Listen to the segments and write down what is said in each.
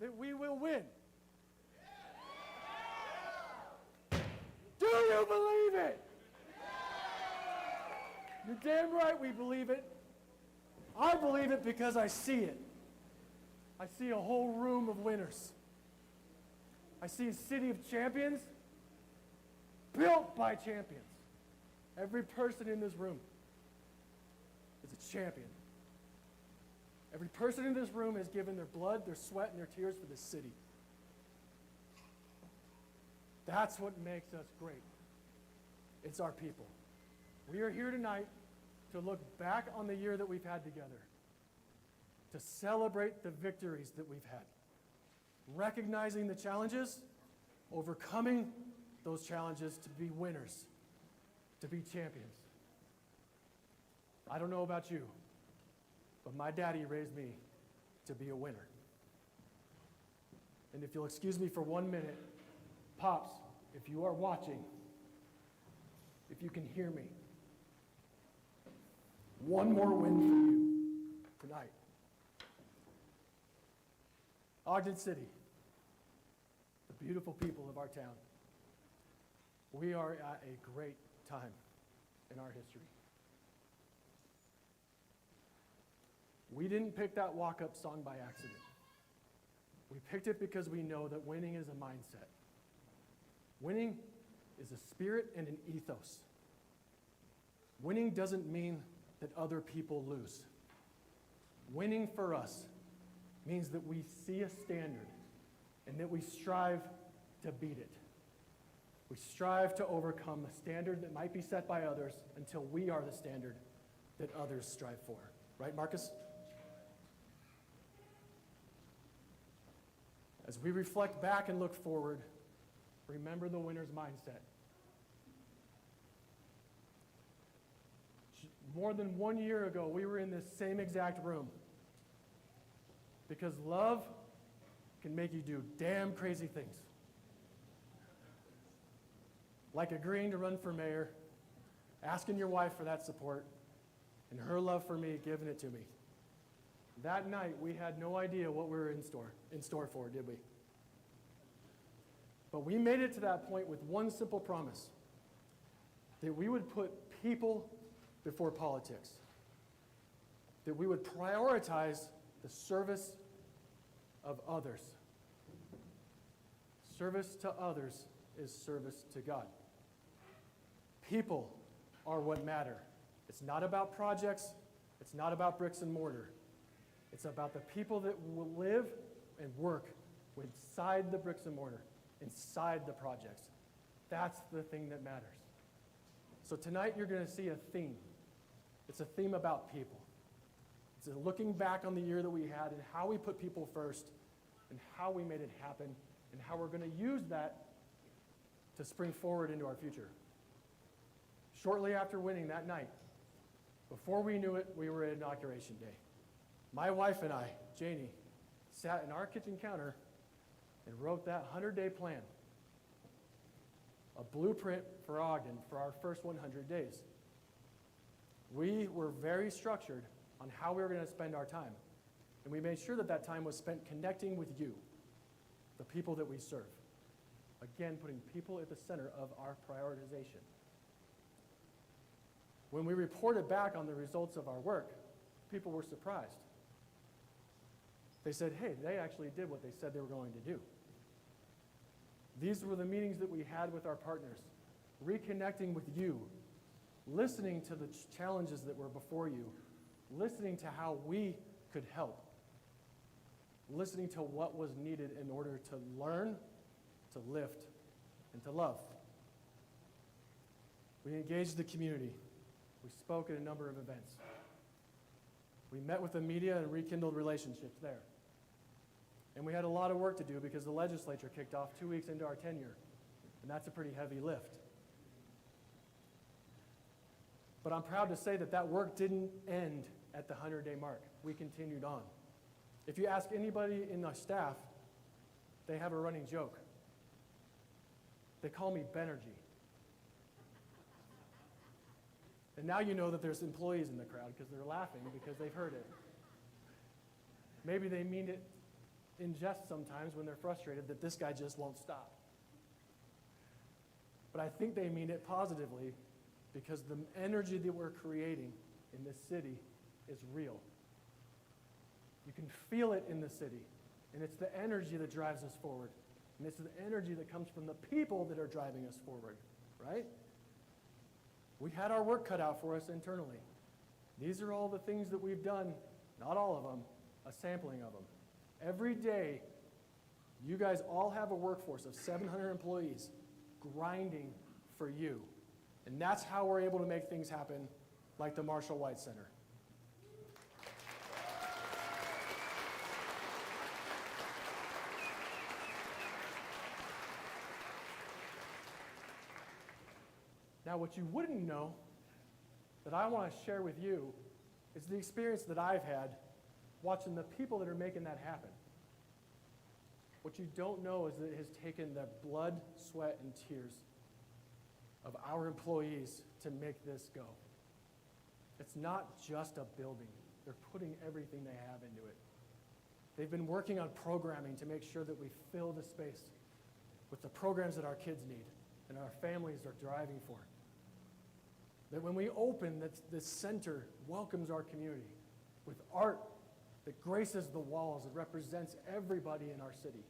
that we will win? Do you believe it? You're damn right we believe it. I believe it because I see it. I see a whole room of winners. I see a city of champions built by champions. Every person in this room is a champion. Every person in this room has given their blood, their sweat, and their tears for this city. That's what makes us great. It's our people. We are here tonight to look back on the year that we've had together, to celebrate the victories that we've had, recognizing the challenges, overcoming those challenges to be winners, to be champions. I don't know about you, but my daddy raised me to be a winner. And if you'll excuse me for 1 minute, Pops, if you are watching, if you can hear me, one more win for you tonight. Ogden City, the beautiful people of our town, we are at a great time in our history. We didn't pick that walk-up song by accident. We picked it because we know that winning is a mindset. Winning is a spirit and an ethos. Winning doesn't mean that other people lose. Winning for us means that we see a standard and that we strive to beat it. We strive to overcome a standard that might be set by others until we are the standard that others strive for. Right, Marcus? As we reflect back and look forward, remember the winner's mindset. More than 1 year ago, we were in this same exact room because love can make you do damn crazy things. Like agreeing to run for mayor, asking your wife for that support, and her love for me giving it to me. That night, we had no idea what we were in store for, did we? But we made it to that point with one simple promise, that we would put people before politics, that we would prioritize the service of others. Service to others is service to God. People are what matter. It's not about projects. It's not about bricks and mortar. It's about the people that will live and work inside the bricks and mortar, inside the projects. That's the thing that matters. So tonight you're going to see a theme. It's a theme about people. It's a looking back on the year that we had and how we put people first and how we made it happen and how we're going to use that to spring forward into our future. Shortly after winning that night, before we knew it, we were at Inauguration Day. My wife and I, Janie, sat in our kitchen counter and wrote that 100-day plan, a blueprint for Ogden for our first 100 days. We were very structured on how we were going to spend our time, and we made sure that that time was spent connecting with you, the people that we serve. Again, putting people at the center of our prioritization. When we reported back on the results of our work, people were surprised. They said, hey, they actually did what they said they were going to do. These were the meetings that we had with our partners, reconnecting with you, listening to the challenges that were before you, listening to how we could help, listening to what was needed in order to learn, to lift, and to love. We engaged the community. We spoke at a number of events. We met with the media and rekindled relationships there. And we had a lot of work to do because the legislature kicked off 2 weeks into our tenure, and that's a pretty heavy lift. But I'm proud to say that that work didn't end at the 100-day mark. We continued on. If you ask anybody in the staff, they have a running joke. They call me Benergy. And now you know that there's employees in the crowd because they're laughing because they've heard it. Maybe they mean it in jest sometimes when they're frustrated that this guy just won't stop. But I think they mean it positively because the energy that we're creating in this city is real. You can feel it in the city, and it's the energy that drives us forward. And it's the energy that comes from the people that are driving us forward, right? We had our work cut out for us internally. These are all the things that we've done, not all of them, a sampling of them. Every day, you guys all have a workforce of 700 employees grinding for you. And that's how we're able to make things happen like the Marshall White Center. Now, what you wouldn't know that I want to share with you is the experience that I've had watching the people that are making that happen. What you don't know is that it has taken the blood, sweat, and tears of our employees to make this go. It's not just a building. They're putting everything they have into it. They've been working on programming to make sure that we fill the space with the programs that our kids need and our families are driving for. That when we open, that this center welcomes our community with art that graces the walls. It represents everybody in our city.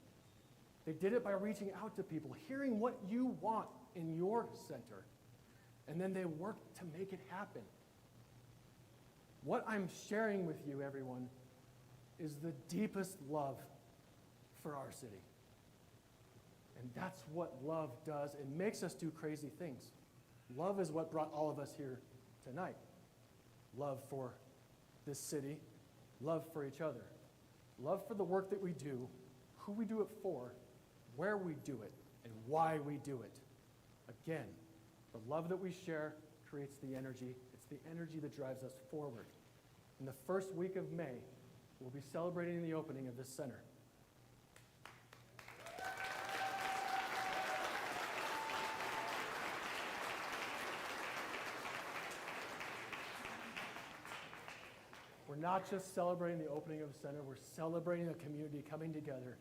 They did it by reaching out to people, hearing what you want in your center, and then they worked to make it happen. What I'm sharing with you, everyone, is the deepest love for our city. And that's what love does. It makes us do crazy things. Love is what brought all of us here tonight. Love for this city, love for each other, love for the work that we do, who we do it for, where we do it, and why we do it. Again, the love that we share creates the energy. It's the energy that drives us forward. In the first week of May, we'll be celebrating the opening of this center. We're not just celebrating the opening of a center, we're celebrating a community coming together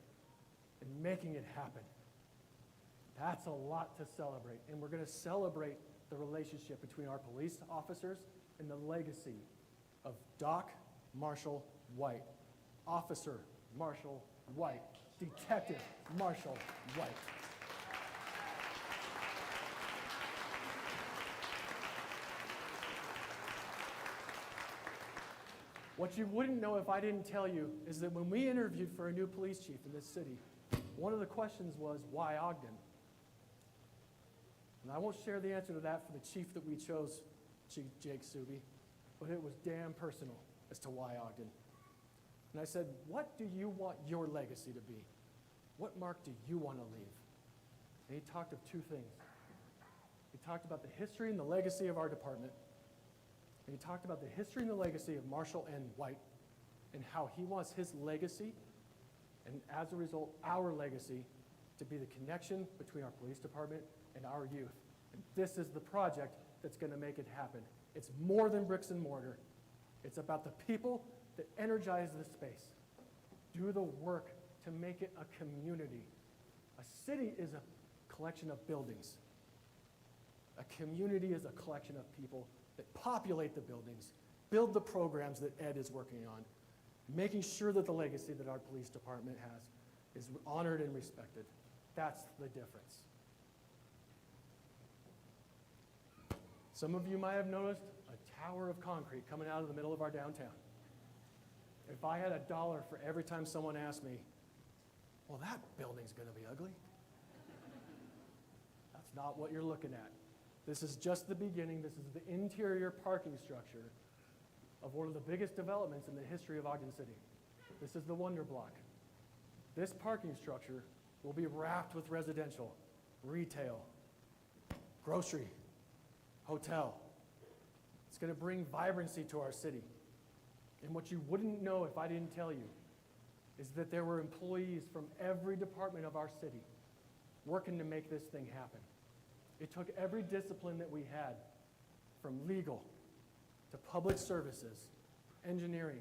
and making it happen. That's a lot to celebrate. And we're going to celebrate the relationship between our police officers and the legacy of Doc Marshall White, Officer Marshall White, Detective Marshall White. What you wouldn't know if I didn't tell you is that when we interviewed for a new police chief in this city, one of the questions was, why Ogden? And I won't share the answer to that for the chief that we chose, Chief Jake Suby, but it was damn personal as to why Ogden. And I said, what do you want your legacy to be? What mark do you want to leave? And he talked of two things. He talked about the history and the legacy of our department. And he talked about the history and the legacy of Marshall N. White and how he wants his legacy, and as a result, our legacy, to be the connection between our police department and our youth. And this is the project that's going to make it happen. It's more than bricks and mortar. It's about the people that energize this space, do the work to make it a community. A city is a collection of buildings. A community is a collection of people that populate the buildings, build the programs that Ed is working on, making sure that the legacy that our police department has is honored and respected. That's the difference. Some of you might have noticed a tower of concrete coming out of the middle of our downtown. If I had $1 for every time someone asked me, well, that building's going to be ugly. That's not what you're looking at. This is just the beginning. This is the interior parking structure of one of the biggest developments in the history of Ogden City. This is the Wonder Block. This parking structure will be wrapped with residential, retail, grocery, hotel. It's going to bring vibrancy to our city. And what you wouldn't know if I didn't tell you is that there were employees from every department of our city working to make this thing happen. It took every discipline that we had, from legal to public services, engineering,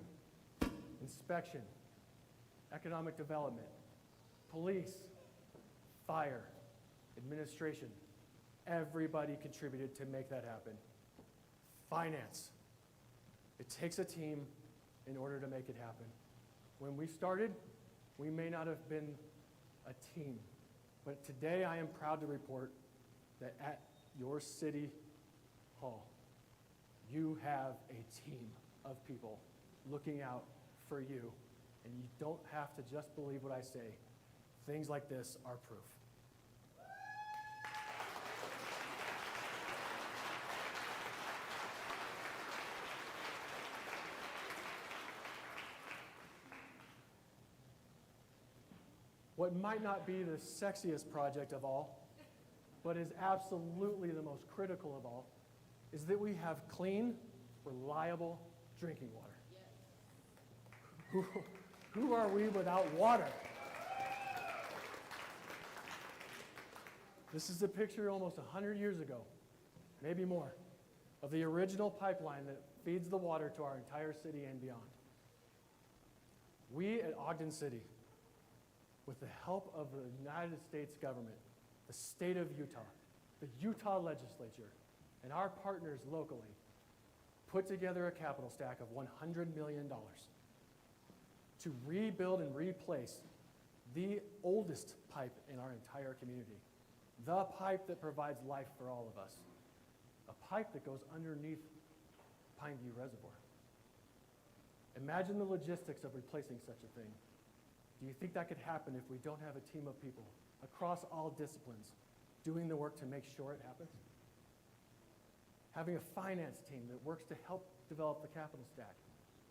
inspection, economic development, police, fire, administration. Everybody contributed to make that happen. Finance. It takes a team in order to make it happen. When we started, we may not have been a team, but today I am proud to report that at your city hall, you have a team of people looking out for you, and you don't have to just believe what I say. Things like this are proof. What might not be the sexiest project of all, but is absolutely the most critical of all, is that we have clean, reliable drinking water. Who are we without water? This is a picture almost 100 years ago, maybe more, of the original pipeline that feeds the water to our entire city and beyond. We at Ogden City, with the help of the United States government, the state of Utah, the Utah legislature, and our partners locally, put together a capital stack of $100 million to rebuild and replace the oldest pipe in our entire community, the pipe that provides life for all of us, a pipe that goes underneath Pineview Reservoir. Imagine the logistics of replacing such a thing. Do you think that could happen if we don't have a team of people across all disciplines doing the work to make sure it happens? Having a finance team that works to help develop the capital stack,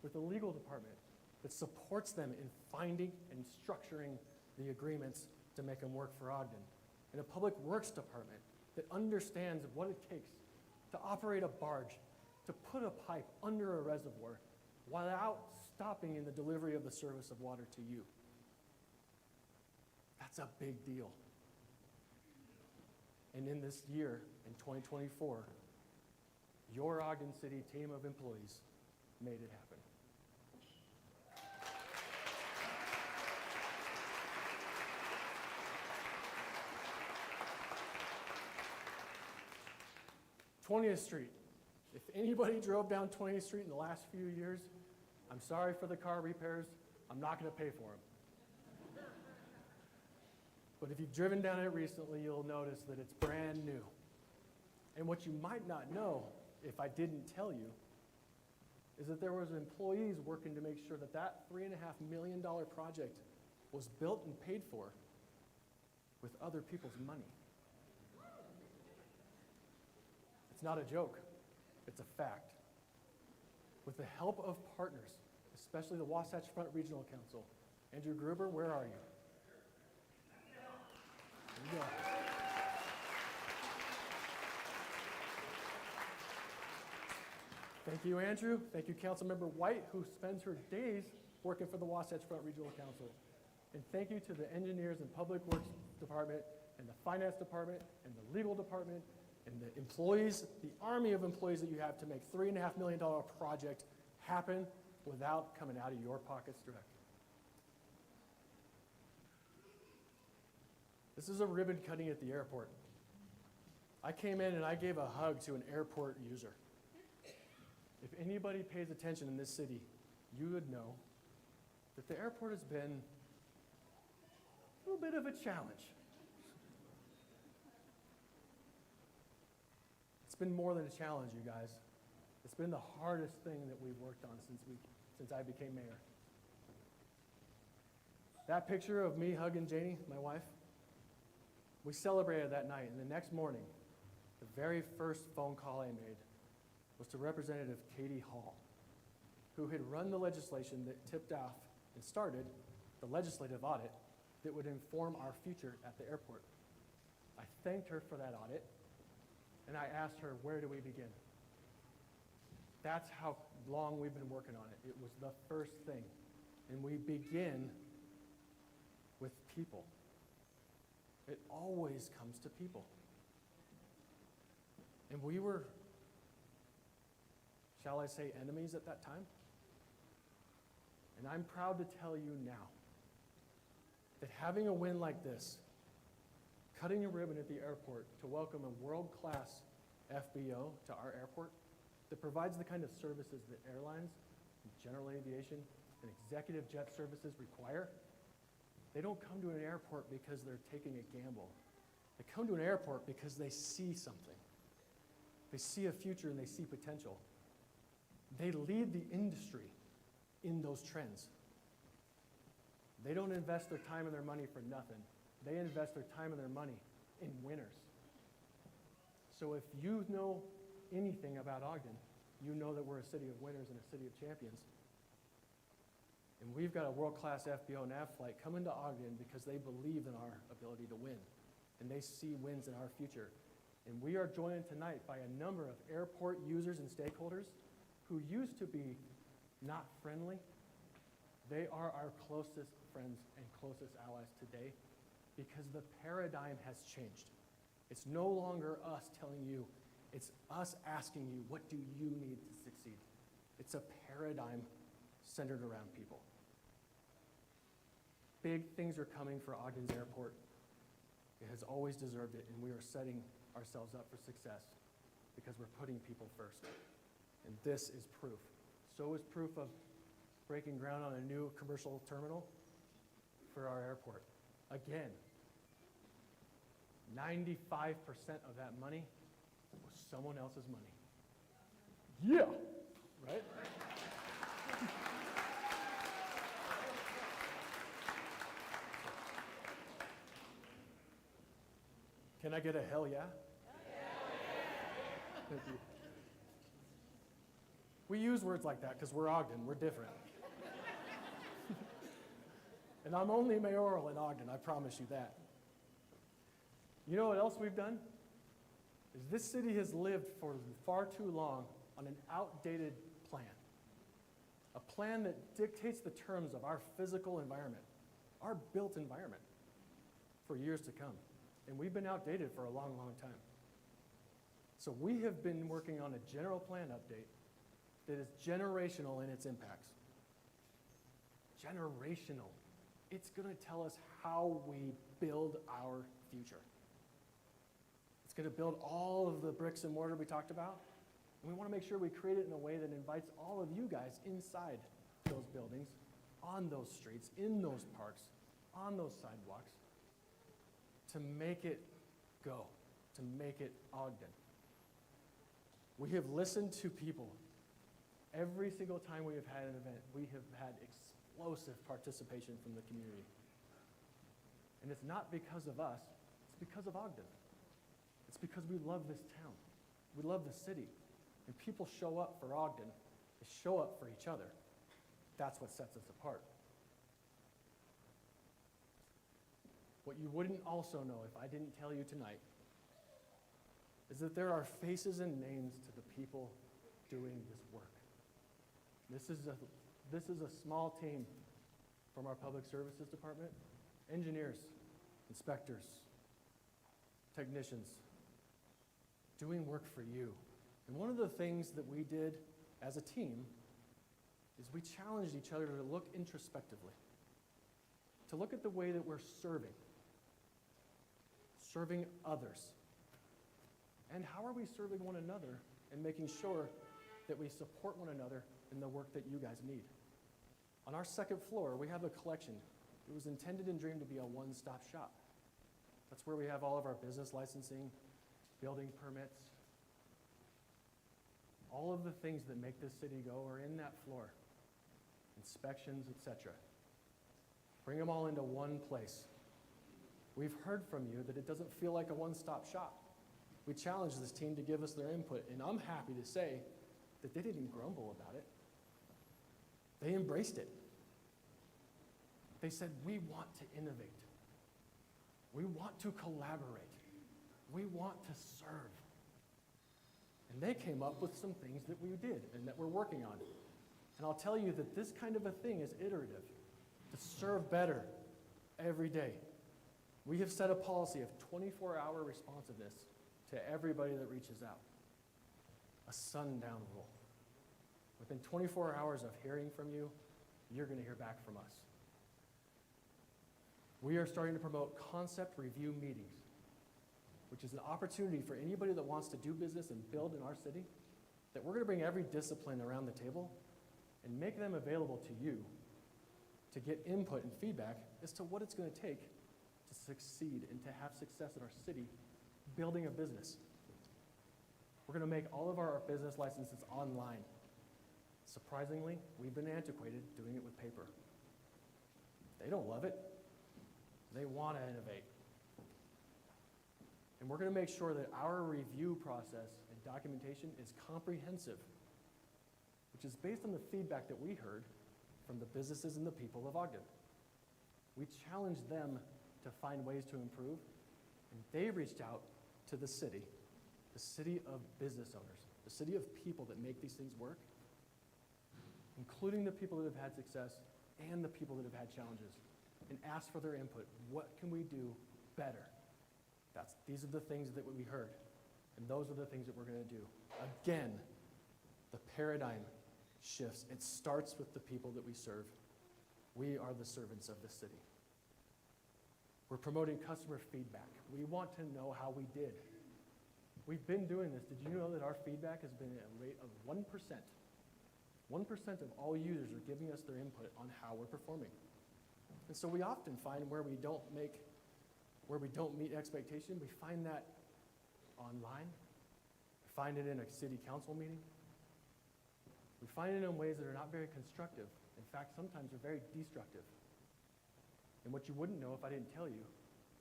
with a legal department that supports them in finding and structuring the agreements to make them work for Ogden, and a public works department that understands what it takes to operate a barge, to put a pipe under a reservoir without stopping in the delivery of the service of water to you. That's a big deal. And in this year, in 2024, your Ogden City team of employees made it happen. '20th Street. If anybody drove down 20th Street in the last few years, I'm sorry for the car repairs. I'm not going to pay for them. But if you've driven down it recently, you'll notice that it's brand new. And what you might not know, if I didn't tell you, is that there was employees working to make sure that that $3.5 million project was built and paid for with other people's money. It's not a joke, it's a fact. With the help of partners, especially the Wasatch Front Regional Council. Andrew Gruber, where are you? There you go. Thank you, Andrew. Thank you, Councilmember White, who spends her days working for the Wasatch Front Regional Council. And thank you to the engineers and public works department and the finance department and the legal department and the employees, the army of employees that you have to make $3.5 million project happen without coming out of your pockets directly. This is a ribbon cutting at the airport. I came in and I gave a hug to an airport user. If anybody pays attention in this city, you would know that the airport has been a little bit of a challenge. It's been more than a challenge, you guys. It's been the hardest thing that we've worked on since I became mayor. That picture of me hugging Janie, my wife, we celebrated that night, and the next morning, the very first phone call I made was to Representative Katie Hall, who had run the legislation that tipped off and started the legislative audit that would inform our future at the airport. I thanked her for that audit, and I asked her, where do we begin? That's how long we've been working on it. It was the first thing. And we begin with people. It always comes to people. And we were, shall I say, enemies at that time? And I'm proud to tell you now that having a win like this, cutting a ribbon at the airport to welcome a world-class FBO to our airport that provides the kind of services that airlines, general aviation, and executive jet services require, they don't come to an airport because they're taking a gamble. They come to an airport because they see something. They see a future and they see potential. They lead the industry in those trends. They don't invest their time and their money for nothing. They invest their time and their money in winners. So if you know anything about Ogden, you know that we're a city of winners and a city of champions. And we've got a world-class FBO nav flight coming to Ogden because they believe in our ability to win. And they see wins in our future. And we are joined tonight by a number of airport users and stakeholders who used to be not friendly. They are our closest friends and closest allies today because the paradigm has changed. It's no longer us telling you, it's us asking you, what do you need to succeed? It's a paradigm centered around people. Big things are coming for Ogden's airport. It has always deserved it, and we are setting ourselves up for success because we're putting people first. And this is proof. So is proof of breaking ground on a new commercial terminal for our airport. Again, 95% of that money was someone else's money. Yeah, right? Can I get a hell yeah? Thank you. We use words like that because we're Ogden, we're different. And I'm only mayoral in Ogden, I promise you that. You know what else we've done? Is this city has lived for far too long on an outdated plan. A plan that dictates the terms of our physical environment, our built environment, for years to come. And we've been outdated for a long, long time. So we have been working on a general plan update that is generational in its impacts. Generational. It's going to tell us how we build our future. It's going to build all of the bricks and mortar we talked about. And we want to make sure we create it in a way that invites all of you guys inside those buildings, on those streets, in those parks, on those sidewalks, to make it go, to make it Ogden. We have listened to people. Every single time we have had an event, we have had explosive participation from the community. And it's not because of us, it's because of Ogden. It's because we love this town. We love the city. And people show up for Ogden. They show up for each other. That's what sets us apart. What you wouldn't also know if I didn't tell you tonight is that there are faces and names to the people doing this work. This is a small team from our Public Services Department, engineers, inspectors, technicians, doing work for you. And one of the things that we did as a team is we challenged each other to look introspectively, to look at the way that we're serving others. And how are we serving one another and making sure that we support one another in the work that you guys need? On our second floor, we have a collection. It was intended and dreamed to be a one-stop shop. That's where we have all of our business licensing, building permits. All of the things that make this city go are in that floor. Inspections, etc. Bring them all into one place. We've heard from you that it doesn't feel like a one-stop shop. We challenged this team to give us their input, and I'm happy to say that they didn't grumble about it. They embraced it. They said, we want to innovate. We want to collaborate. We want to serve. And they came up with some things that we did and that we're working on. And I'll tell you that this kind of a thing is iterative, to serve better every day. We have set a policy of 24-hour responsiveness to everybody that reaches out. A sundown rule. Within 24 hours of hearing from you, you're going to hear back from us. We are starting to promote concept review meetings, which is an opportunity for anybody that wants to do business and build in our city, that we're going to bring every discipline around the table and make them available to you to get input and feedback as to what it's going to take to succeed and to have success in our city building a business. We're going to make all of our business licenses online. Surprisingly, we've been antiquated doing it with paper. They don't love it. They want to innovate. And we're going to make sure that our review process and documentation is comprehensive, which is based on the feedback that we heard from the businesses and the people of Ogden. We challenged them to find ways to improve, and they reached out to the city of business owners, the city of people that make these things work, including the people that have had success and the people that have had challenges, and asked for their input. What can we do better? These are the things that we heard, and those are the things that we're going to do. Again, the paradigm shifts. It starts with the people that we serve. We are the servants of the city. We're promoting customer feedback. We want to know how we did. We've been doing this. Did you know that our feedback has been at a rate of 1%? 1% of all users are giving us their input on how we're performing. And so we often find where we don't meet expectation, we find that online. We find it in a city council meeting. We find it in ways that are not very constructive. In fact, sometimes they're very destructive. And what you wouldn't know if I didn't tell you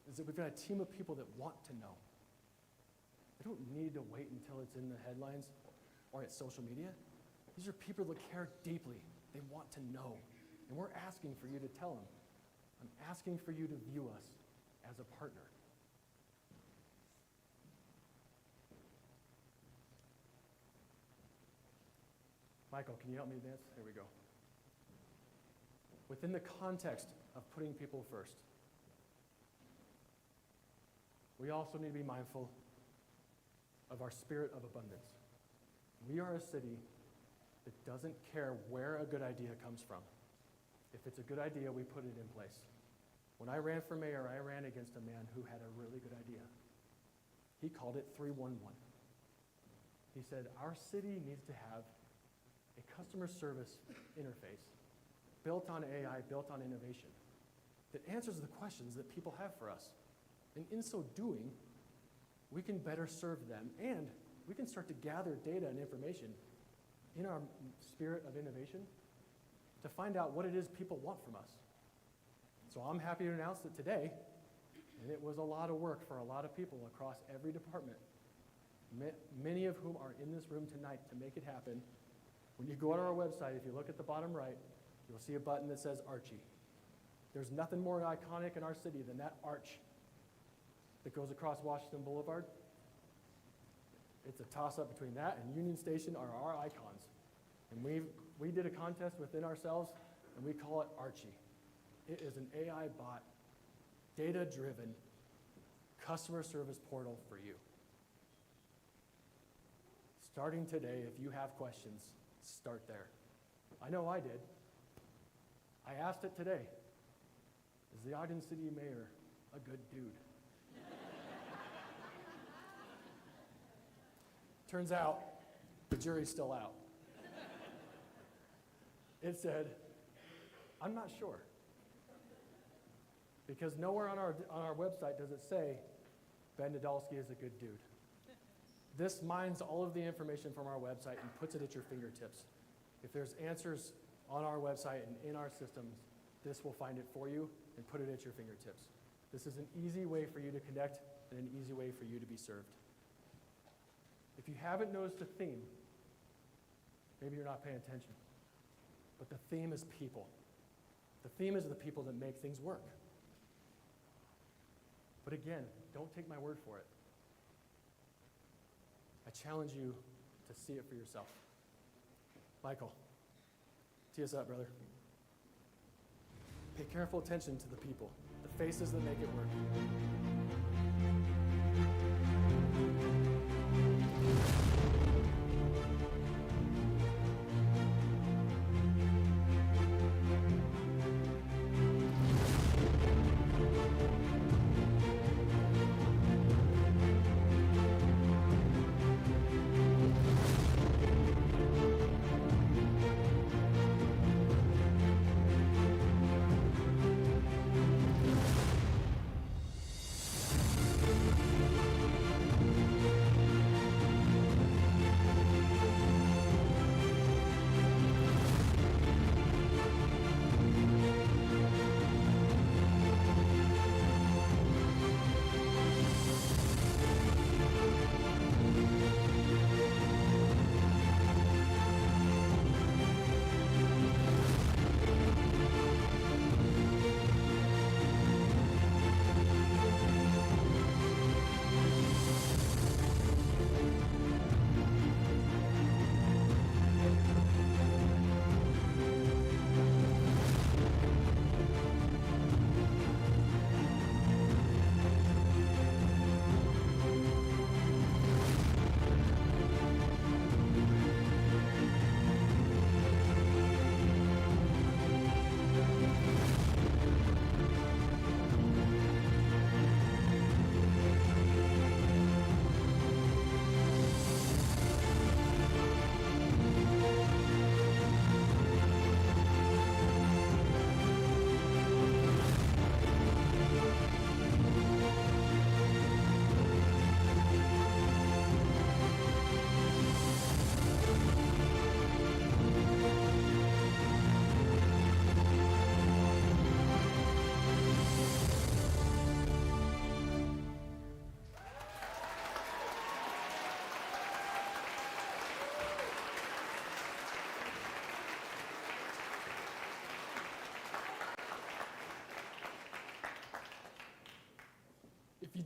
is that we've got a team of people that want to know. They don't need to wait until it's in the headlines or at social media. These are people that care deeply. They want to know. And we're asking for you to tell them. I'm asking for you to view us as a partner. Michael, can you help me advance? There we go. Within the context of putting people first, we also need to be mindful of our spirit of abundance. We are a city that doesn't care where a good idea comes from. If it's a good idea, we put it in place. When I ran for mayor, I ran against a man who had a really good idea. He called it 311. He said, our city needs to have a customer service interface built on AI, built on innovation, that answers the questions that people have for us. And in so doing, we can better serve them, and we can start to gather data and information in our spirit of innovation to find out what it is people want from us. So I'm happy to announce that today, and it was a lot of work for a lot of people across every department, many of whom are in this room tonight to make it happen. When you go on our website, if you look at the bottom right, you'll see a button that says Archie. There's nothing more iconic in our city than that arch that goes across Washington Boulevard. It's a toss-up between that and Union Station are our icons. And we did a contest within ourselves, and we call it Archie. It is an AI bot, data-driven customer service portal for you. Starting today, if you have questions, start there. I know I did. I asked it today. Is the Ogden City Mayor a good dude? Turns out, the jury's still out. It said, I'm not sure. Because nowhere on our website does it say, Ben Nadolski is a good dude. This mines all of the information from our website and puts it at your fingertips. If there's answers on our website and in our systems, this will find it for you and put it at your fingertips. This is an easy way for you to connect and an easy way for you to be served. If you haven't noticed a theme, maybe you're not paying attention. But the theme is people. The theme is the people that make things work. But again, don't take my word for it. I challenge you to see it for yourself. Michael, tee us up, brother. Pay careful attention to the people, the faces that make it work.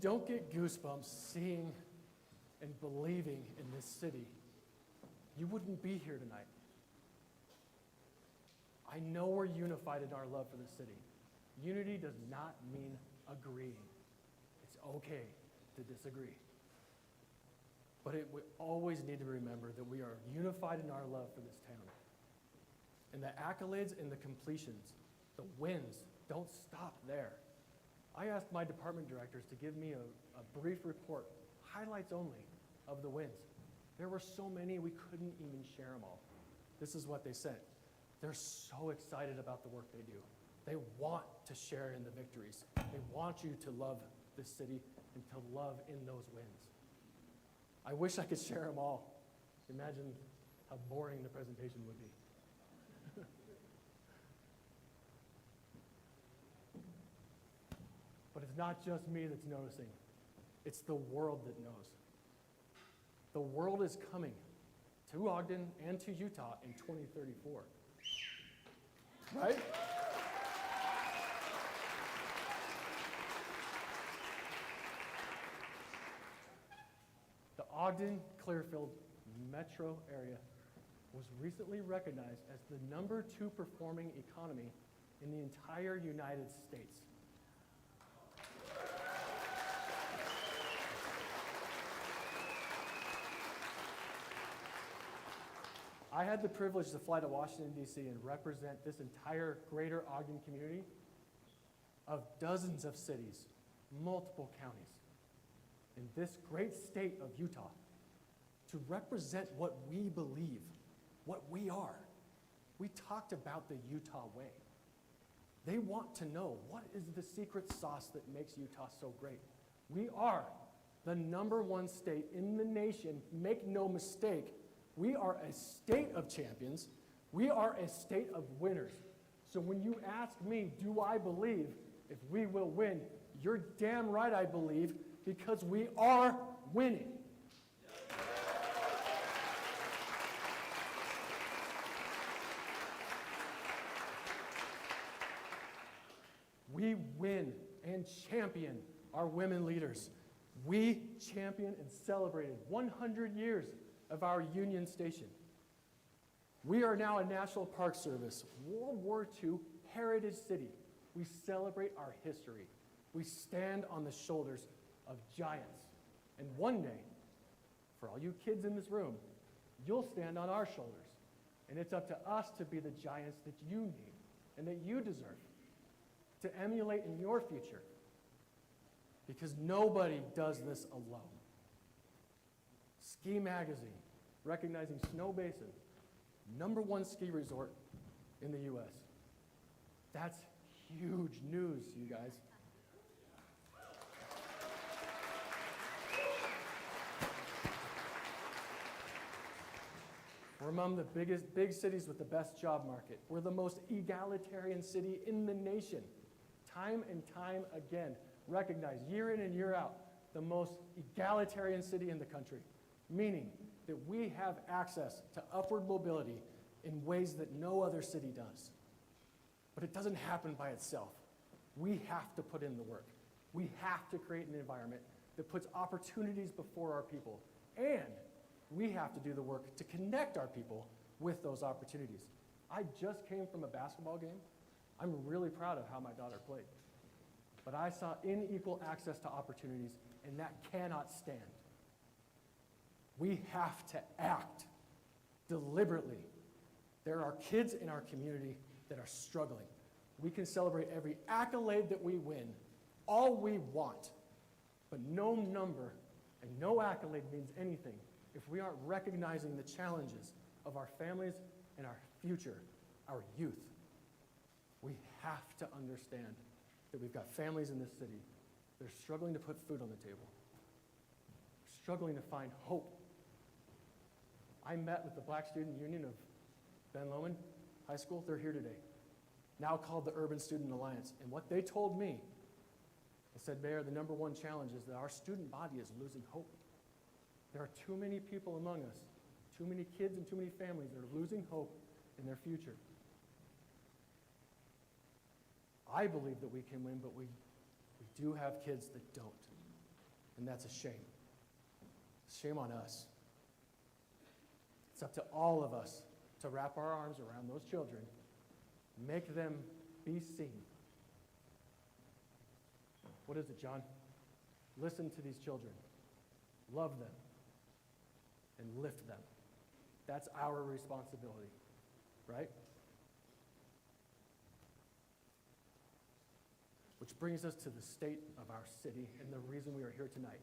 don't get goosebumps seeing and believing in this city, you wouldn't be here tonight. I know we're unified in our love for the city. Unity does not mean agreeing. It's okay to disagree. But we always need to remember that we are unified in our love for this town. And the accolades and the completions, the wins, don't stop there. I asked my department directors to give me a brief report, highlights only, of the wins. There were so many we couldn't even share them all. This is what they said. They're so excited about the work they do. They want to share in the victories. They want you to love this city and to love in those wins. I wish I could share them all. Imagine how boring the presentation would be. But it's not just me that's noticing. It's the world that knows. The world is coming to Ogden and to Utah in 2034. Right? The Ogden-Clearfield metro area was recently recognized as the #2 performing economy in the entire United States. I had the privilege to fly to Washington, D.C. and represent this entire greater Ogden community of dozens of cities, multiple counties, in this great state of Utah to represent what we believe, what we are. We talked about the Utah way. They want to know, what is the secret sauce that makes Utah so great? We are the #1 state in the nation. Make no mistake, we are a state of champions. We are a state of winners. So when you ask me, do I believe if we will win? You're damn right I believe, because we are winning. We win and champion our women leaders. We championed and celebrated 100 years of our Union Station. We are now a National Park Service, World War II heritage city. We celebrate our history. We stand on the shoulders of giants. And one day, for all you kids in this room, you'll stand on our shoulders. And it's up to us to be the giants that you need and that you deserve to emulate in your future. Because nobody does this alone. Ski Magazine, recognizing Snow Basin, #1 ski resort in the U.S. That's huge news, you guys. We're among the big cities with the best job market. We're the most egalitarian city in the nation. Time and time again, recognized year in and year out, the most egalitarian city in the country, meaning that we have access to upward mobility in ways that no other city does. But it doesn't happen by itself. We have to put in the work. We have to create an environment that puts opportunities before our people. And we have to do the work to connect our people with those opportunities. I just came from a basketball game. I'm really proud of how my daughter played. But I saw unequal access to opportunities, and that cannot stand. We have to act deliberately. There are kids in our community that are struggling. We can celebrate every accolade that we win, all we want, but no number and no accolade means anything if we aren't recognizing the challenges of our families and our future, our youth. We have to understand that we've got families in this city that are struggling to put food on the table, struggling to find hope. I met with the Black Student Union of Ben Lomond High School. They're here today, now called the Urban Student Alliance. And what they told me, they said, Mayor, the #1 challenge is that our student body is losing hope. There are too many people among us, too many kids and too many families that are losing hope in their future. I believe that we can win, but we do have kids that don't. And that's a shame. Shame on us. It's up to all of us to wrap our arms around those children, make them be seen. What is it, John? Listen to these children, love them, and lift them. That's our responsibility, right? Which brings us to the state of our city and the reason we are here tonight.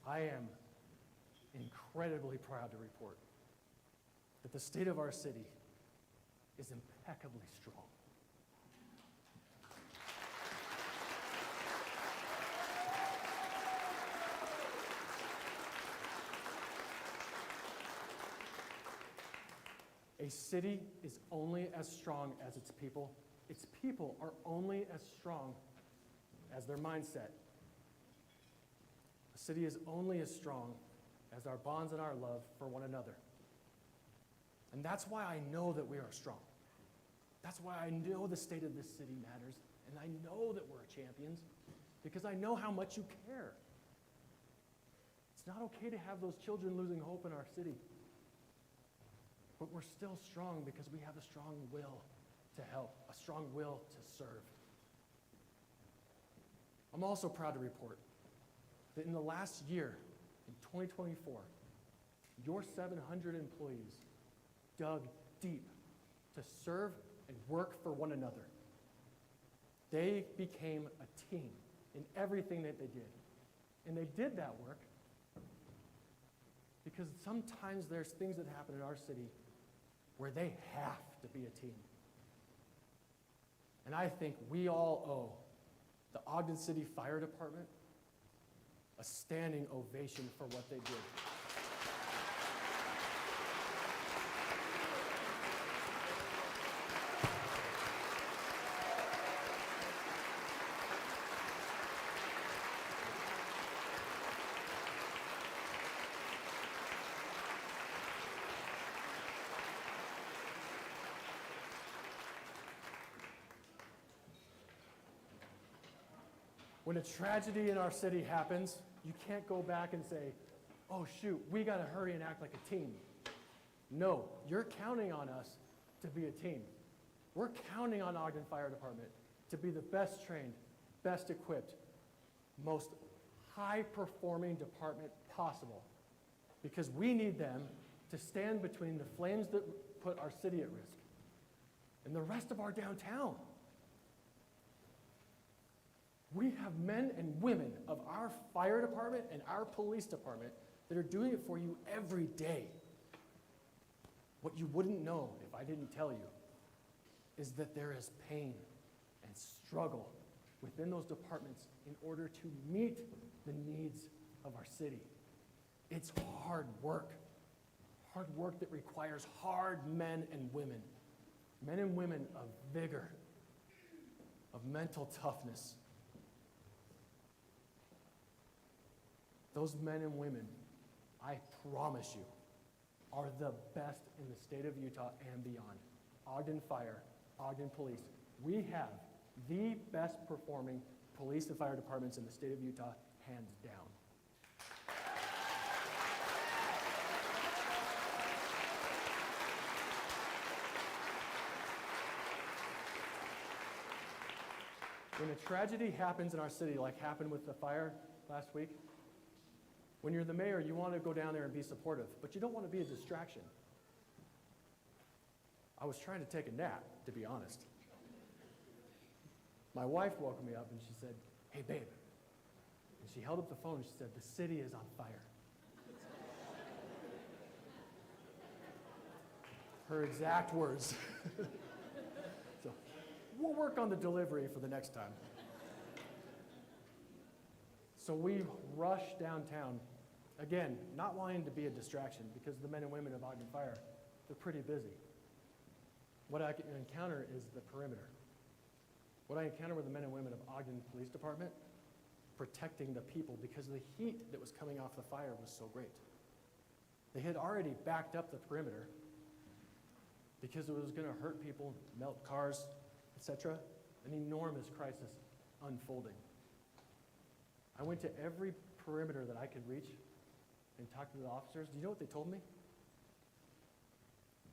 I am incredibly proud to report that the state of our city is impeccably strong. A city is only as strong as its people. Its people are only as strong as their mindset. A city is only as strong as our bonds and our love for one another. And that's why I know that we are strong. That's why I know the state of this city matters, and I know that we're champions, because I know how much you care. It's not okay to have those children losing hope in our city. But we're still strong because we have a strong will to help, a strong will to serve. I'm also proud to report that in the last year, in 2024, your 700 employees dug deep to serve and work for one another. They became a team in everything that they did. And they did that work because sometimes there's things that happen in our city where they have to be a team. And I think we all owe the Ogden City Fire Department a standing ovation for what they did. When a tragedy in our city happens, you can't go back and say, oh shoot, we gotta hurry and act like a team. No, you're counting on us to be a team. We're counting on Ogden Fire Department to be the best trained, best equipped, most high-performing department possible, because we need them to stand between the flames that put our city at risk and the rest of our downtown. We have men and women of our fire department and our police department that are doing it for you every day. What you wouldn't know if I didn't tell you is that there is pain and struggle within those departments in order to meet the needs of our city. It's hard work that requires hard men and women of vigor, of mental toughness. Those men and women, I promise you, are the best in the state of Utah and beyond. Ogden Fire, Ogden Police, we have the best performing police and fire departments in the state of Utah, hands down. When a tragedy happens in our city, like happened with the fire last week, when you're the mayor, you want to go down there and be supportive, but you don't want to be a distraction. I was trying to take a nap, to be honest. My wife woke me up and she said, hey, babe. And she held up the phone and she said, the city is on fire. Her exact words. So we'll work on the delivery for the next time. So we rushed downtown, again, not wanting to be a distraction because the men and women of Ogden Fire, they're pretty busy. What I encounter is the perimeter. What I encounter with the men and women of Ogden Police Department, protecting the people because the heat that was coming off the fire was so great. They had already backed up the perimeter because it was going to hurt people, melt cars, etc. An enormous crisis unfolding. I went to every perimeter that I could reach and talk to the officers, do you know what they told me?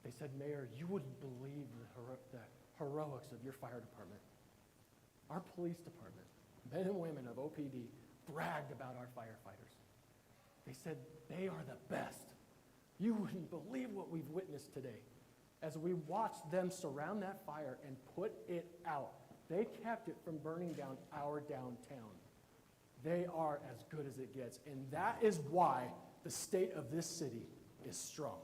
They said, Mayor, you wouldn't believe the heroics of your fire department. Our police department, men and women of OPD, bragged about our firefighters. They said, they are the best. You wouldn't believe what we've witnessed today. As we watched them surround that fire and put it out, they kept it from burning down our downtown. They are as good as it gets, and that is why the state of this city is strong.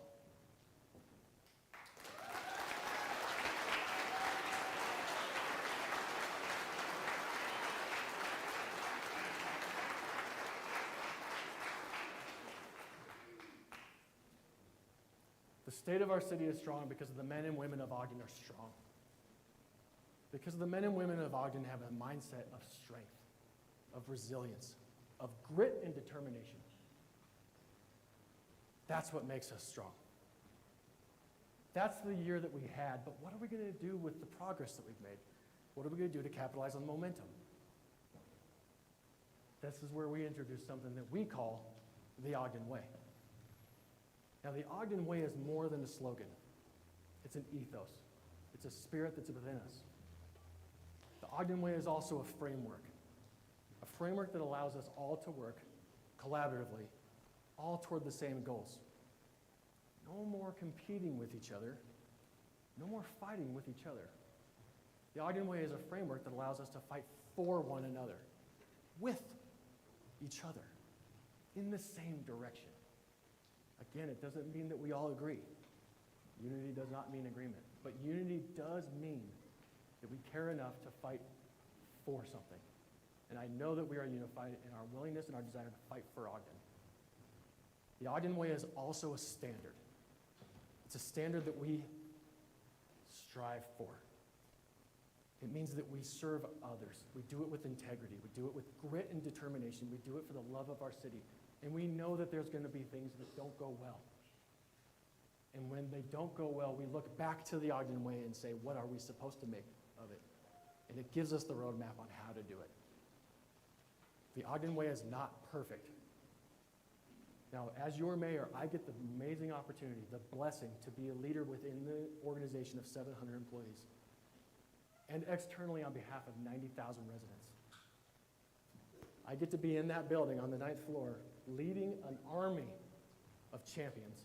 The state of our city is strong because the men and women of Ogden are strong. Because the men and women of Ogden have a mindset of strength, of resilience, of grit and determination. That's what makes us strong. That's the year that we had, but what are we going to do with the progress that we've made? What are we going to do to capitalize on momentum? This is where we introduce something that we call the Ogden Way. Now, the Ogden Way is more than a slogan. It's an ethos. It's a spirit that's within us. The Ogden Way is also a framework that allows us all to work collaboratively, all toward the same goals. No more competing with each other. No more fighting with each other. The Ogden Way is a framework that allows us to fight for one another, with each other, in the same direction. Again, it doesn't mean that we all agree. Unity does not mean agreement. But unity does mean that we care enough to fight for something. And I know that we are unified in our willingness and our desire to fight for Ogden. The Ogden Way is also a standard. It's a standard that we strive for. It means that we serve others. We do it with integrity. We do it with grit and determination. We do it for the love of our city. And we know that there's going to be things that don't go well. And when they don't go well, we look back to the Ogden Way and say, what are we supposed to make of it? And it gives us the roadmap on how to do it. The Ogden Way is not perfect. Now, as your mayor, I get the amazing opportunity, the blessing to be a leader within the organization of 700 employees and externally on behalf of 90,000 residents. I get to be in that building on the 9th floor, leading an army of champions,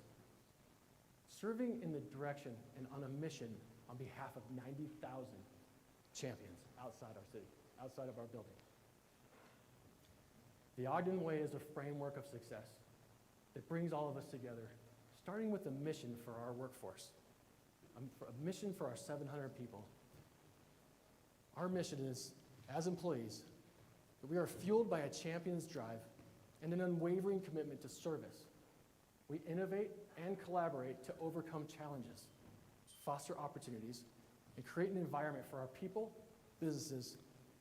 serving in the direction and on a mission on behalf of 90,000 champions outside our city, outside of our building. The Ogden Way is a framework of success that brings all of us together, starting with a mission for our workforce, a mission for our 700 people. Our mission is, as employees, that we are fueled by a champion's drive and an unwavering commitment to service. We innovate and collaborate to overcome challenges, foster opportunities, and create an environment for our people, businesses,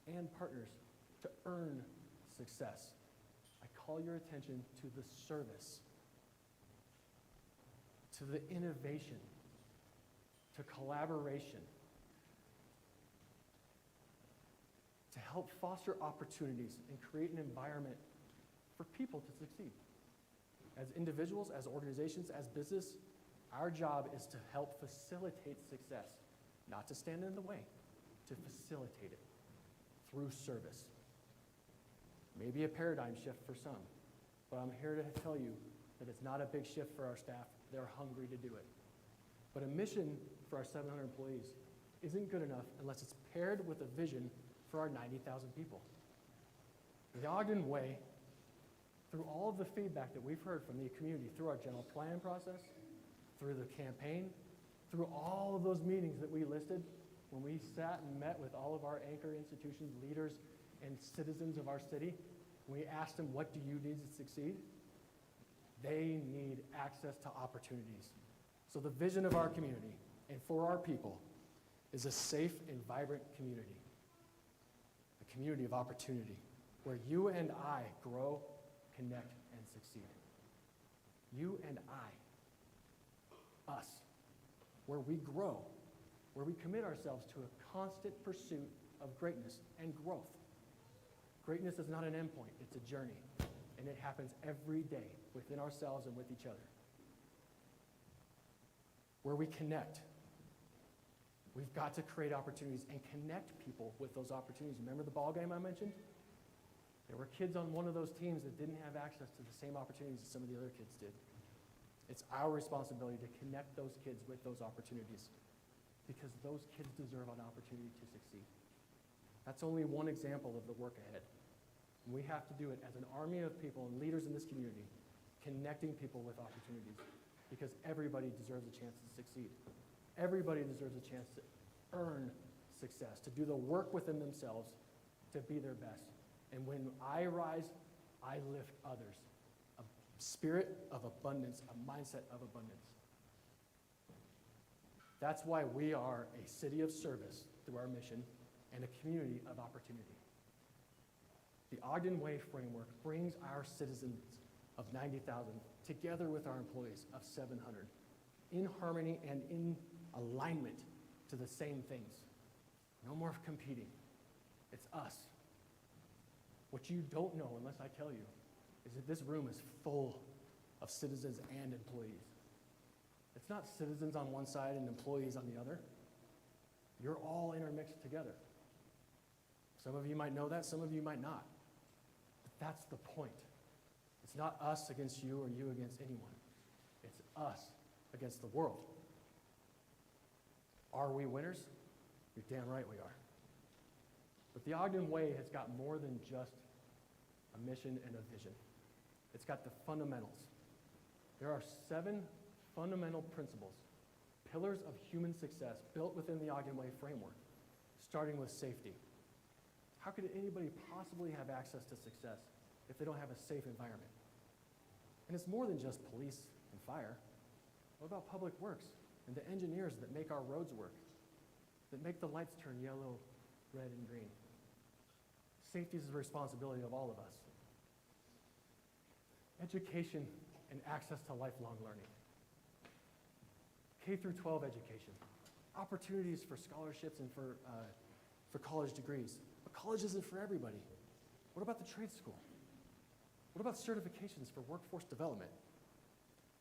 and partners to earn success. I call your attention to the service, to the innovation, to collaboration, to help foster opportunities and create an environment for people to succeed. As individuals, as organizations, as business, our job is to help facilitate success, not to stand in the way, to facilitate it through service. Maybe a paradigm shift for some, but I'm here to tell you that it's not a big shift for our staff. They're hungry to do it. But a mission for our 700 employees isn't good enough unless it's paired with a vision for our 90,000 people. The Ogden Way, through all of the feedback that we've heard from the community, through our general plan process, through the campaign, through all of those meetings that we listed, when we sat and met with all of our anchor institutions, leaders, and citizens of our city, we asked them, what do you need to succeed? They need access to opportunities. So the vision of our community and for our people is a safe and vibrant community, a community of opportunity where you and I grow, connect, and succeed. You and I, us, where we grow, where we commit ourselves to a constant pursuit of greatness and growth. Greatness is not an endpoint, it's a journey. And it happens every day within ourselves and with each other. Where we connect. We've got to create opportunities and connect people with those opportunities. Remember the ball game I mentioned? There were kids on one of those teams that didn't have access to the same opportunities as some of the other kids did. It's our responsibility to connect those kids with those opportunities because those kids deserve an opportunity to succeed. That's only one example of the work ahead. We have to do it as an army of people and leaders in this community, connecting people with opportunities because everybody deserves a chance to succeed. Everybody deserves a chance to earn success, to do the work within themselves to be their best. And when I rise, I lift others. A spirit of abundance, a mindset of abundance. That's why we are a city of service through our mission and a community of opportunity. The Ogden Way framework brings our citizens of 90,000 together with our employees of 700 in harmony and in alignment to the same things. No more competing. It's us. What you don't know, unless I tell you, is that this room is full of citizens and employees. It's not citizens on one side and employees on the other. You're all intermixed together. Some of you might know that, some of you might not. But that's the point. It's not us against you or you against anyone. It's us against the world. Are we winners? You're damn right we are. But the Ogden Way has got more than just a mission and a vision. It's got the fundamentals. There are 7 fundamental principles, pillars of human success built within the Ogden Way framework, starting with safety. How could anybody possibly have access to success if they don't have a safe environment? And it's more than just police and fire. What about public works and the engineers that make our roads work, that make the lights turn yellow, red, and green? Safety is the responsibility of all of us. Education and access to lifelong learning. K through 12 education. Opportunities for scholarships and for college degrees. But college isn't for everybody. What about the trade school? What about certifications for workforce development?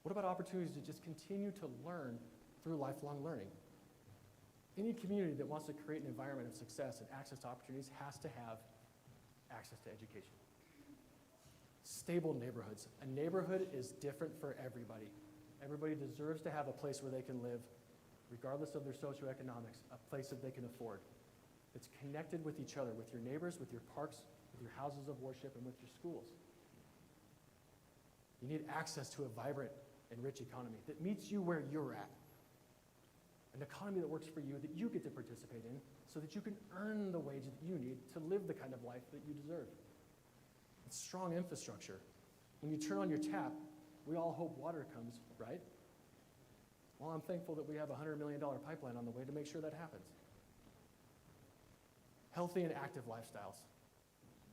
What about opportunities to just continue to learn through lifelong learning? Any community that wants to create an environment of success and access to opportunities has to have access to education. Stable neighborhoods. A neighborhood is different for everybody. Everybody deserves to have a place where they can live, regardless of their socioeconomics, a place that they can afford. It's connected with each other, with your neighbors, with your parks, with your houses of worship, and with your schools. You need access to a vibrant and rich economy that meets you where you're at. An economy that works for you, that you get to participate in, so that you can earn the wage that you need to live the kind of life that you deserve. It's strong infrastructure. When you turn on your tap, we all hope water comes, right? Well, I'm thankful that we have a $100 million pipeline on the way to make sure that happens. Healthy and active lifestyles.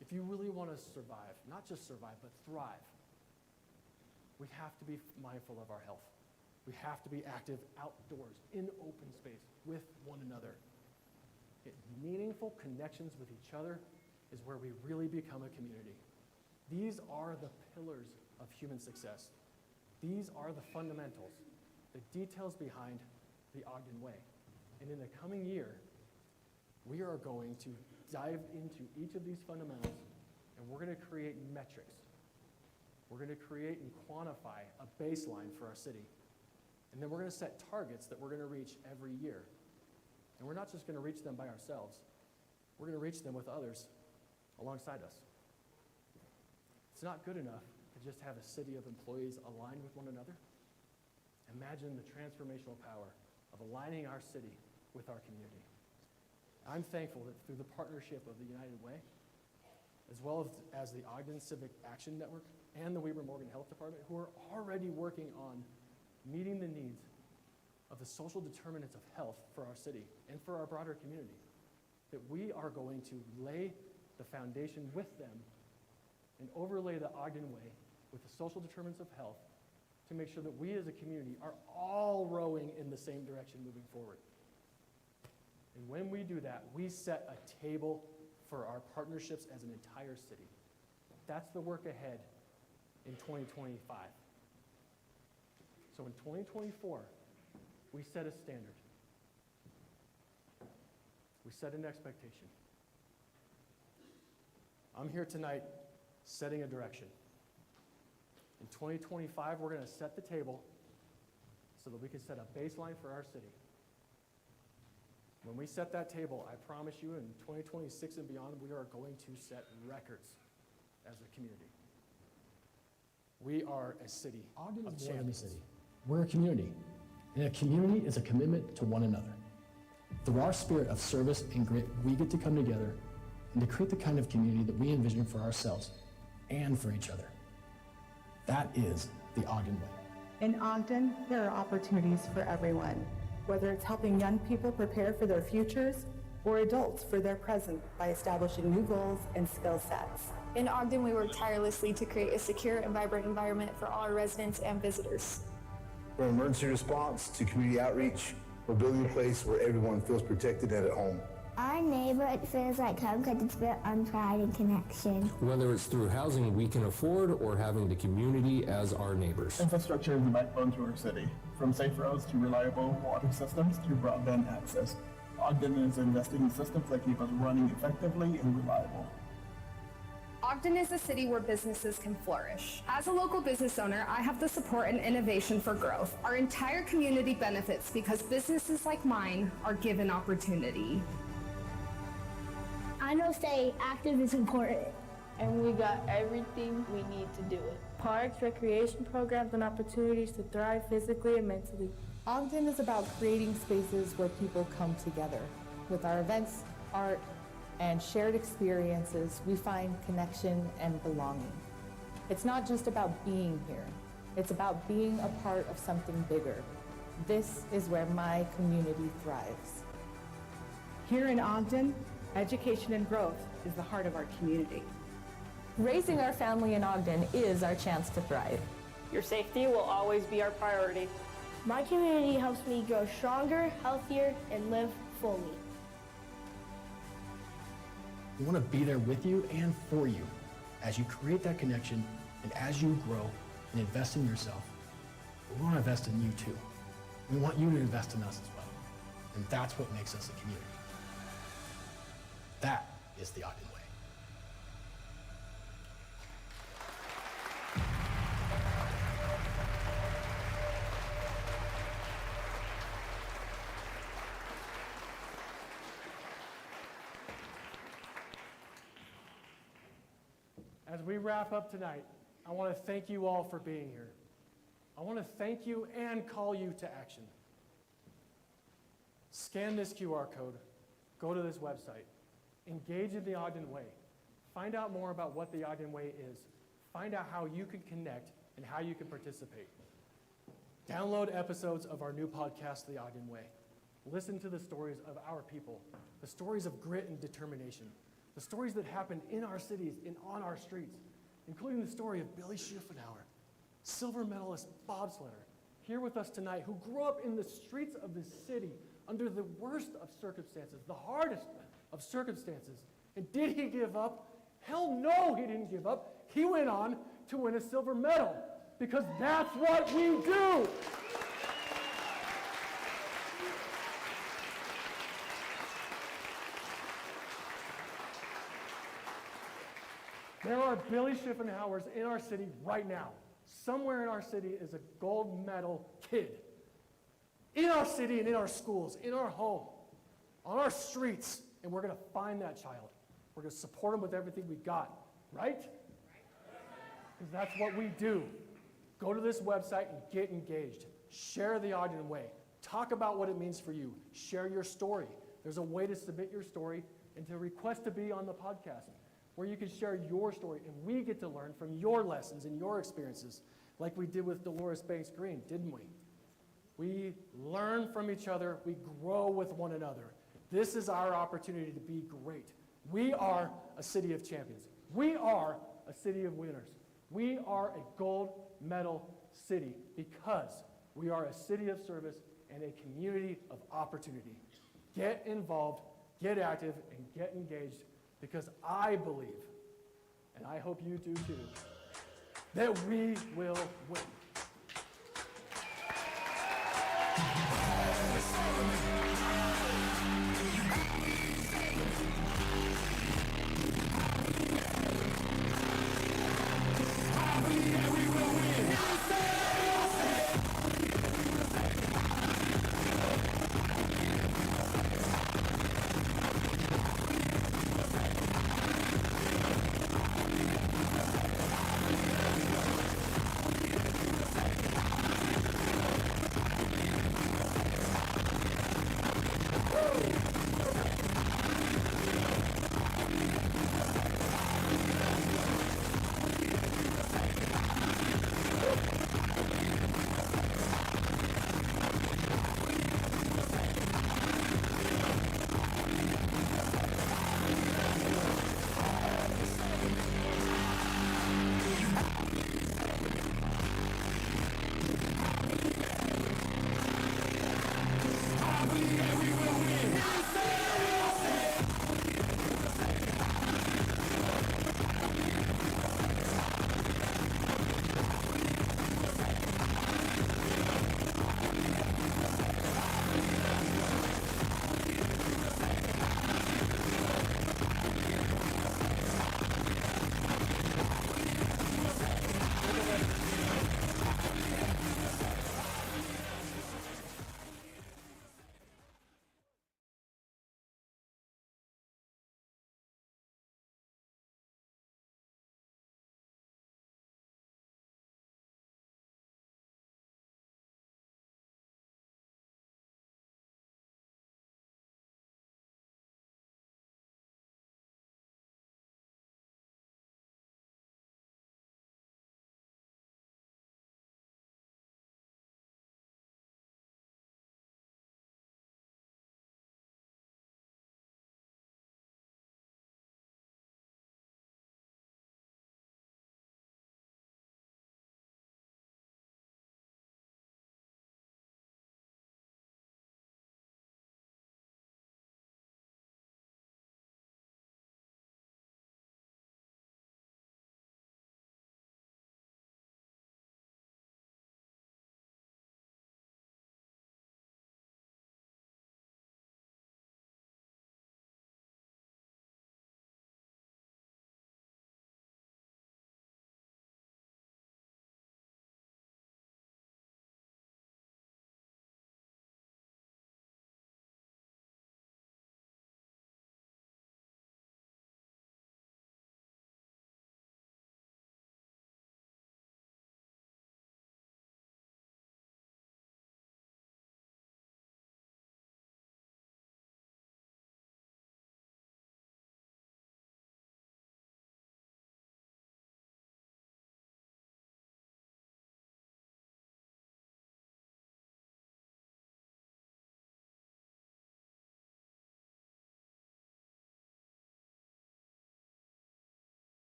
If you really want to survive, not just survive, but thrive, we have to be mindful of our health. We have to be active outdoors, in open space, with one another. Meaningful connections with each other is where we really become a community. These are the pillars of human success. These are the fundamentals, the details behind the Ogden Way. And in the coming year, we are going to dive into each of these fundamentals, and we're going to create metrics. We're going to create and quantify a baseline for our city. And then we're going to set targets that we're going to reach every year. And we're not just going to reach them by ourselves. We're going to reach them with others alongside us. It's not good enough to just have a city of employees aligned with one another. Imagine the transformational power of aligning our city with our community. I'm thankful that through the partnership of the United Way, as well as the Ogden Civic Action Network and the Weber Morgan Health Department, who are already working on meeting the needs of the social determinants of health for our city and for our broader community, that we are going to lay the foundation with them and overlay the Ogden Way with the social determinants of health to make sure that we as a community are all rowing in the same direction moving forward. And when we do that, we set a table for our partnerships as an entire city. That's the work ahead in 2025. So in 2024, we set a standard. We set an expectation. I'm here tonight setting a direction. In 2025, we're going to set the table so that we can set a baseline for our city. When we set that table, I promise you in 2026 and beyond, we are going to set records as a community. We are a city Ogden of is more than a champions. city. We're a community, and a community is a commitment to one another. Through our spirit of service and grit, we get to come together and to create the kind of community that we envision for ourselves and for each other. That is the Ogden way. In Ogden, there are opportunities for everyone, whether it's helping young people prepare for their futures or adults for their present by establishing new goals and skill sets. In Ogden, we work tirelessly to create a secure and vibrant environment for all our residents and visitors. From emergency response to community outreach, we're building a place where everyone feels protected and at home. Our neighborhood feels like home because it's built on pride and connection. Whether it's through housing we can afford or having the community as our neighbors. Infrastructure is the backbone to our city, from safe roads to reliable water systems to broadband access. Ogden is investing in systems that keep us running effectively and reliable. Ogden is a city where businesses can flourish. As a local business owner, I have the support and innovation for growth. Our entire community benefits because businesses like mine are given opportunity. I know staying active is important. And we got everything we need to do it. Parks, recreation programs, and opportunities to thrive physically and mentally. Ogden is about creating spaces where people come together. With our events, art, and shared experiences, we find connection and belonging. It's not just about being here. It's about being a part of something bigger. This is where my community thrives. Here in Ogden, education and growth is the heart of our community. Raising our family in Ogden is our chance to thrive. Your safety will always be our priority. My community helps me grow stronger, healthier, and live fully. We want to be there with you and for you as you create that connection and as you grow and invest in yourself. We want to invest in you too. We want you to invest in us as well. And that's what makes us a community. That is the Ogden way. As we wrap up tonight, I want to thank you all for being here. I want to thank you and call you to action. Scan this QR code, go to this website, engage in the Ogden Way, find out more about what the Ogden Way is, find out how you can connect and how you can participate. Download episodes of our new podcast, The Ogden Way. Listen to the stories of our people, the stories of grit and determination, the stories that happened in our cities and on our streets, including the story of Billy Schiffenauer, silver medalist bobsledder, here with us tonight, who grew up in the streets of this city under the worst of circumstances, the hardest of circumstances. And did he give up? Hell no, he didn't give up. He went on to win a silver medal, because that's what we do. There are Billy Schiffenauers in our city right now. Somewhere in our city is a gold medal kid. In our city and in our schools, in our home, on our streets, and we're going to find that child. We're going to support him with everything we got, right? Because that's what we do. Go to this website and get engaged. Share the Ogden Way. Talk about what it means for you. Share your story. There's a way to submit your story and to request to be on the podcast, where you can share your story, and we get to learn from your lessons and your experiences, like we did with Dolores Banks Green, didn't we? We learn from each other, we grow with one another. This is our opportunity to be great. We are a city of champions. We are a city of winners. We are a gold medal city because we are a city of service and a community of opportunity. Get involved, get active, and get engaged, because I believe, and I hope you do too, that we will win.